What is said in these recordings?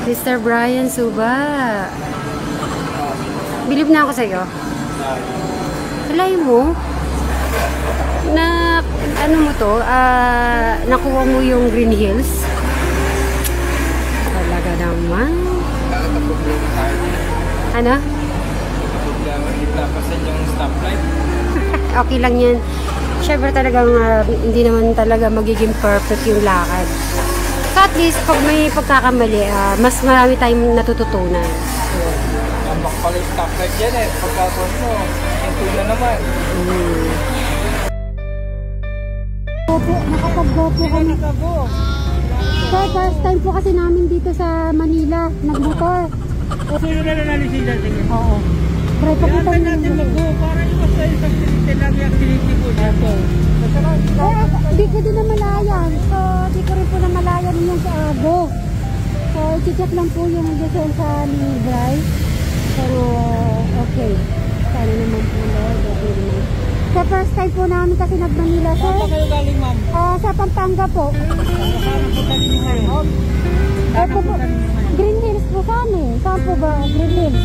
Mr. Brian Suba. Bilib na ako sa'yo. Alay mo? Na, ano mo to? Nakuha mo yung Green Hills? Talaga naman. Ano? Naglapasan yung stoplight. Okay lang yan. Siyempre talagang hindi naman talaga magiging perfect yung lakad. So at least, pag may pagkakamali, mas marami tayong natututunan. Tambak pala yung stoplight yan eh. Pagkakon mo, ito na naman. Nakapag-go po kami. So, first time po kasi namin dito sa Manila, nagmotor. Sino na nalisida? Sige. Oo. Try pa kita natin mag-go para yung mas tayo sa activity lang yung activity ko dito. Di ko din na malayan. So, di ko rin po na malayan yung sa Abo. So, i-check lang po yung lisensya ni Bry. Pero, okay. Sana naman po, Lord. Okay naman. Sa first time po namin kasi nag-Manila, sir. Saan kayo galing, ma'am? Sa Pampanga po. Saan po tanin nyo ngayon? Ito po, Green Hills po saan eh? Saan po ba Green Hills?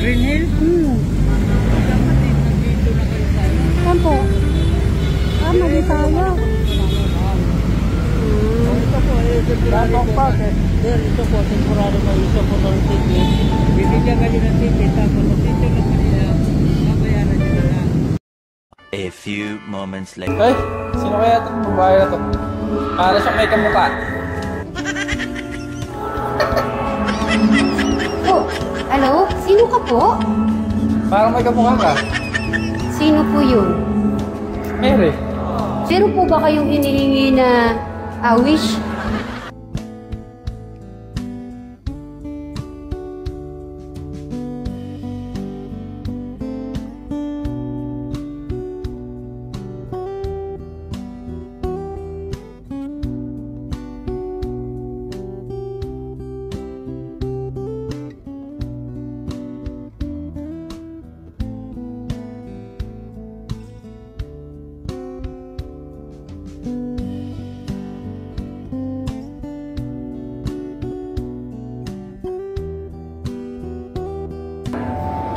Green Hills? Dapat eh, nandito na kayo tayo. Saan po? Mali tayo. Ito po, temporary po. Sir, ito po, temporary may isa po ng ticket. Bibigyan kayo ng ticket, tapos sa ticket na kanila, mabayaran nyo na lang. A few moments later. Ay, sino kaya ito? Babae na to. Para siyang may kamukha. Oh, hello? Sino ka po? Parang may kamukha ka. Sino po yun? Mary. Meron po ba kayong hinihingi na wish?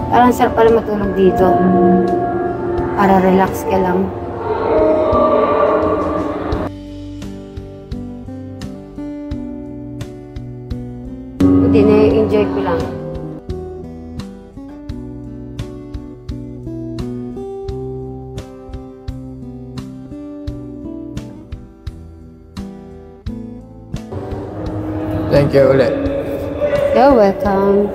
Parang sarap pala matulog dito. Para relax ka lang. Hindi, na-enjoy ko lang. Thank you ulit. You're welcome.